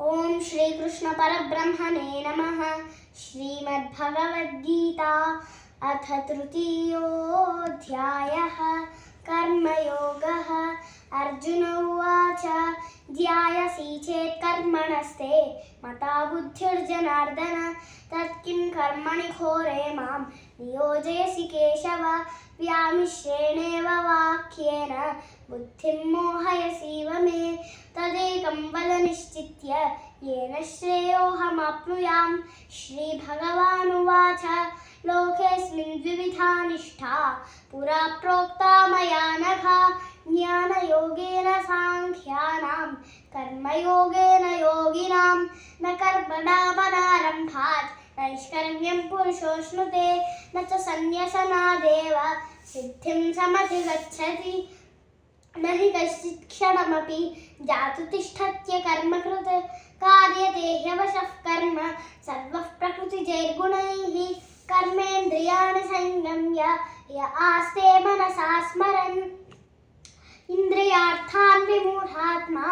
ओम श्री कृष्ण परब्रह्मणे नमः। श्रीमद्भगवद्गीता अथ तृतीयोऽध्यायः कर्मयोगः। अर्जुन उवाच ध्यायसि चेत् कर्मणस्ते मता बुद्धिर्जनार्दन तत्किं कर्मणि घोरे मां नियोजयसि केशव। व्यामिश्रेणेव वाक्येन बुद्धिं मोहयसीव मे तदेकं वद निश्चित्य येन श्रेयोऽहमाप्नुयाम्। श्रीभगवानुवाच लोकेऽस्मिन् द्विविधा निष्ठा पुरा प्रोक्ता मया नघ। ज्ञानयोगेन साङ्ख्यानां कर्मयोगेन योगिनां न कर्मणामनारम्भात् नैष्कर्म्यं पुरुषोऽश्नुते न च सन्न्यसनादेव सिद्धिं समधिगच्छति न हि कश्चित् क्षणमपि जातु तिष्ठत्य कर्मकृत् कार्यते ह्यवशः कर्म सर्वः प्रकृतिजैर्गुणैः। कर्मेन्द्रियाणि संयम्य य आस्ते मनसा स्मरन् इन्द्रियार्थान् विमूढात्मा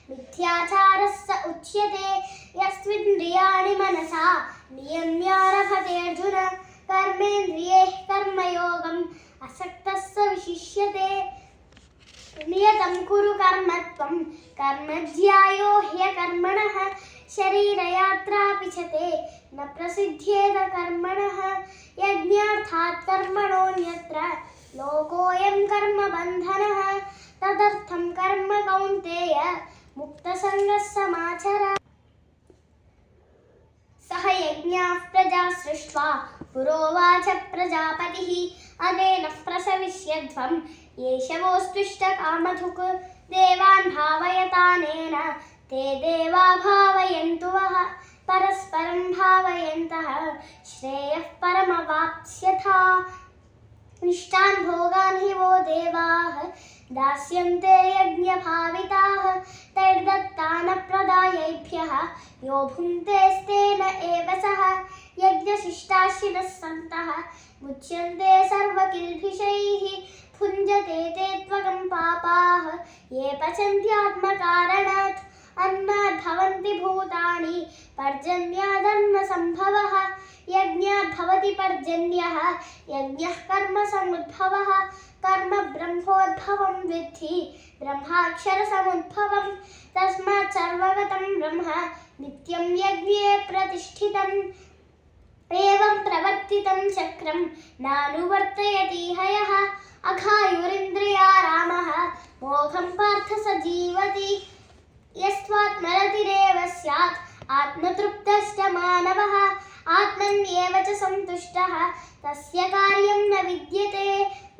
मिथ्याचारः स उच्यते। यस्त्विन्द्रियाणि मनसा नियम्यारभते अर्जुन कर्मेन्द्रियैः कर्मयोगम् असक्तः स विशिष्यते। नियतं कुरु कर्म त्वं कर्म ध्यायो ह्यकर्मणः शरीरयात्रापि च ते न प्रसिद्ध्येत कर्मणः। यज्ञार्थात् कर्मणोऽन्यत्र लोकोऽयं कर्मबन्धनः तदर्थं कर्म कौन्तेय मुक्तसङ्गः समाचर। सह यज्ञाः प्रजा सृष्ट्वा पुरोवाच प्रजापतिः अनेन प्रसविष्यध्वं येष वोऽस्त्विष्टकामधुक् देवान् भावयतानेन ते देवा भावयन्तु वः परस्परं भावयन्तः श्रेयः परमवाप्स्यथा। इष्टान् भोगान् हि वो देवाः दास्यन्ते यज्ञभाविताः तैर्दत्तानप्रदायैभ्यः यो भुङ्क्तेस्तेन एव सः। यज्ञशिष्टाशिनः सन्तः मुच्यन्ते सर्वकिल्बिषैः भुञ्जते ते त्वगं पापाः ये पचन्त्यात्मकारणात्। अन्नात् भवन्ति भूतानि पर्जन्यादन्नसम्भवः यज्ञात् भवति पर्जन्यः यज्ञः कर्मसमुद्भवः। कर्म ब्रह्मोद्भवं विद्धि ब्रह्माक्षरसमुद्भवं तस्मात् सर्वगतं ब्रह्म नित्यं यज्ञे प्रतिष्ठितम्। एवं प्रवर्तितं चक्रं नानुवर्तयति हयः अघायुरिन्द्रियारामः मोघं पार्थ स जीवति। यस्त्वात्मरतिरेव स्यात् आत्मतृप्तश्च मानवः आत्मन्येव च सन्तुष्टः तस्य कार्यं न विद्यते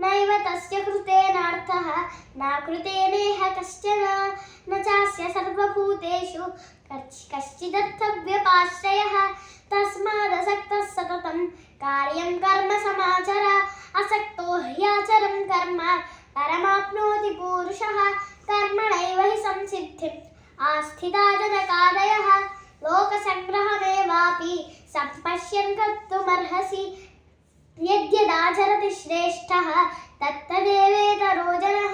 नैव तस्य कृतेनार्थः न कृतेनेह कश्चन न चास्य सर्वभूतेषु कश्चिदर्थव्यपाश्रयः। तस्मादसक्तः सततं कार्यं कर्म समाचर असक्तो ह्याचरं कर्म परमाप्नोति पूरुषः। कर्मणैव हि संसिद्धिम् आस्थिता जनकादयः लोकसङ्ग्रहमेवापि सम्पश्यन् कर्तुमर्हसि। यद्यदाचरति श्रेष्ठः तत्तदेवेतरो जनः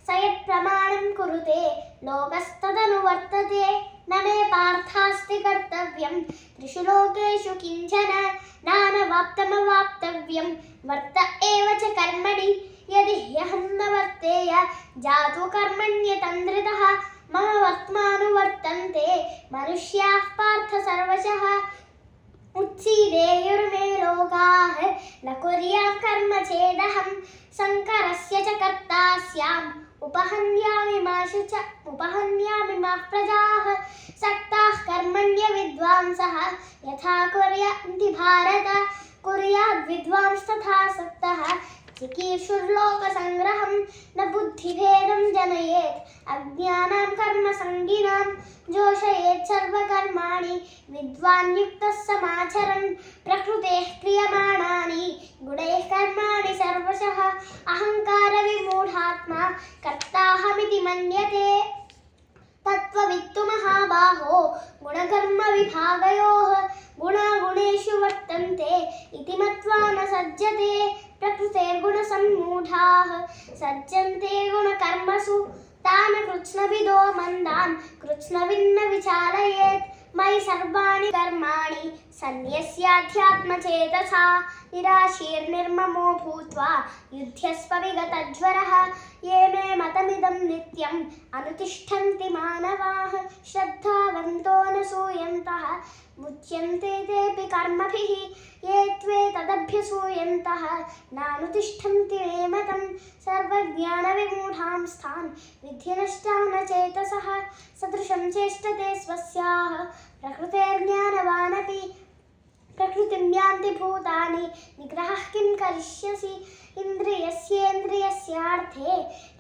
स यत्प्रमाणं कुरुते लोकस्तदनुवर्तते। न मे पार्थास्ति कर्तव्यं त्रिषु लोकेषु किञ्चन नानवाप्तमवाप्तव्यं वर्त एव च कर्मणि। यदि ह्यहं न वर्तेय जातु कर्मण्यतन्द्रितः मम वर्त्मानुवर्तन्ते मनुष्याः पार्थ सर्वशः। उत्सीदेयुर्मे लोकाः न कुर्यां कर्म चेदहं शङ्करस्य च कर्ता स्याम् उपहन्यामि माः प्रजाः। सक्ताः कर्मण्य विद्वांसः यथा कुर्यान्ति भारत कुर्याद् विद्वांस्तथा सक्तः चिकीर्षुर्लोकसङ्ग्रहं न बुद्धिभेदं जनयेत् अज्ञानां कर्मसङ्गिनां जोषयेत् सर्वकर्माणि विद्वान् युक्तः समाचरन् प्रकृतेः क्रियमाणानि गुणैः कर्माणि सर्वशः। अहङ्कारविमूढात्मा कर्ताहमिति मन्यते तत्त्ववित्तु महाबाहो गुणकर्मविभागयोः गुणागुणेषु वर्तन्ते इति मत्वा न सज्जते। प्रकृतेर्गुणसम्मूढाः सज्जन्ते गुणकर्मसु तान् कृत्स्नविदो मन्दान् कृत्स्नविन्न विचालयेत् मयि सर्वाणि कर्माणि सन्न्यस्याध्यात्मचेतसा निराशीर्निर्ममो भूत्वा युध्यस्व विगतज्वरः ये मे मतमिदं नित्यम् अनुतिष्ठन्ति मानवाः श्रद्धावन्तो न सूयन्तः मुच्यन्ते तेऽपि कर्मभिः ये त्वेतदभ्यसूयन्तः नानुतिष्ठन्ति मे मतं सर्वज्ञानविमूढां स्थान् विद्धि नष्टान् चेतसः सदृशं चेष्टते स्वस्याः प्रकृतेर्ज्ञानवानपि प्रकृतिं यान्ति भूतानि निग्रहः किं करिष्यसि इन्द्रियस्येन्द्रियस्यार्थे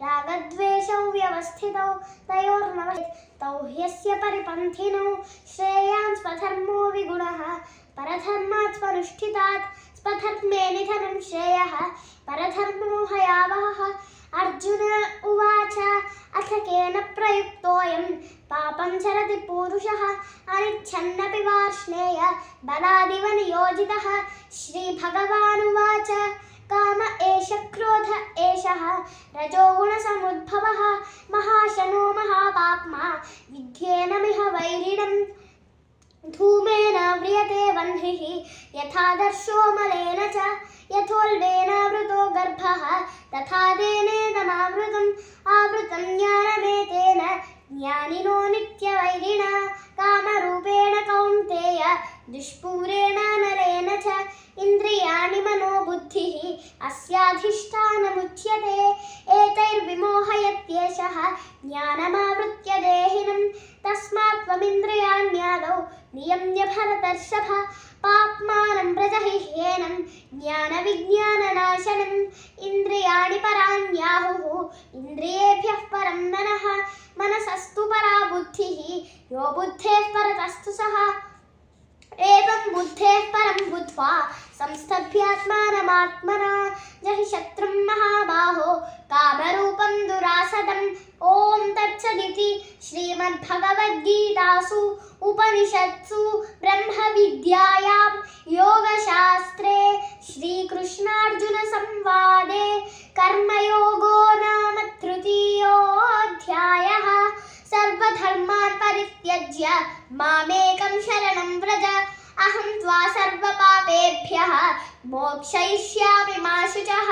रागद्वेषौ व्यवस्थितौ तयोर्नवस्तौ ह्यस्य परिपन्थिनौ श्रेयान् स्वधर्मो विगुणः परधर्मात् स्वनुष्ठितात् स्वधर्मे निधनं श्रेयः परधर्मो भयावहः अर्जुन उवाच अथ केन प्रयुक्तोऽयं पापं चरति पूरुषः अनिच्छन्नपि वार्ष्णेय बलादिव नियोजितः श्रीभगवानुवाच काम एष क्रोध एषः रजोगुणसमुद्भवः महाशनो महापाप्मा विद्येनमिह वैरिणम् धूमेन व्रियते वह्निः यथादर्शो मलेन च यथोल्बेनावृतो गर्भः तथा तेनेदमावृतम् आवृतं ज्ञानमेतेन ज्ञानिनो नित्यवैरिणा कामरूपेण कौन्तेय दुष्पूरेण नरेण च इन्द्रियाणि मनो बुद्धिः अस्याधिष्ठानमुच्यते एतैर्विमोहयत्येषः ज्ञानमावृत्य देहिनं तस्मात् त्वमिन्द्रियाण्यादौ नियम्य भरतर्षभ पाप्मानं प्रजहिह्येनं ज्ञानविज्ञाननाशनम् इन्द्रियाणि पराण्याहुः इन्द्रियेभ्यः परं मनः मनसस्तु परा बुद्धिः यो बुद्धेः परतस्तु सः एवं बुद्धेः परं बुद्ध्वा संस्तभ्यात्मानमात्मना जहि शत्रुं महाबाहो कामरूपं दुरासदम् ॐ तत्सदिति श्रीमद्भगवद्गीतासु उपनिषत्सु ब्रह्मविद्यायां योगशास्त्रे श्रीकृष्णार्जुनसंवादे कर्मयोगो नाम तृतीयोऽध्यायः सर्वधर्मान् परित्यज्य मामेकं शरणं व्रज अहं त्वा सर्वपापेभ्यः मोक्षयिष्यामि मा शुचः।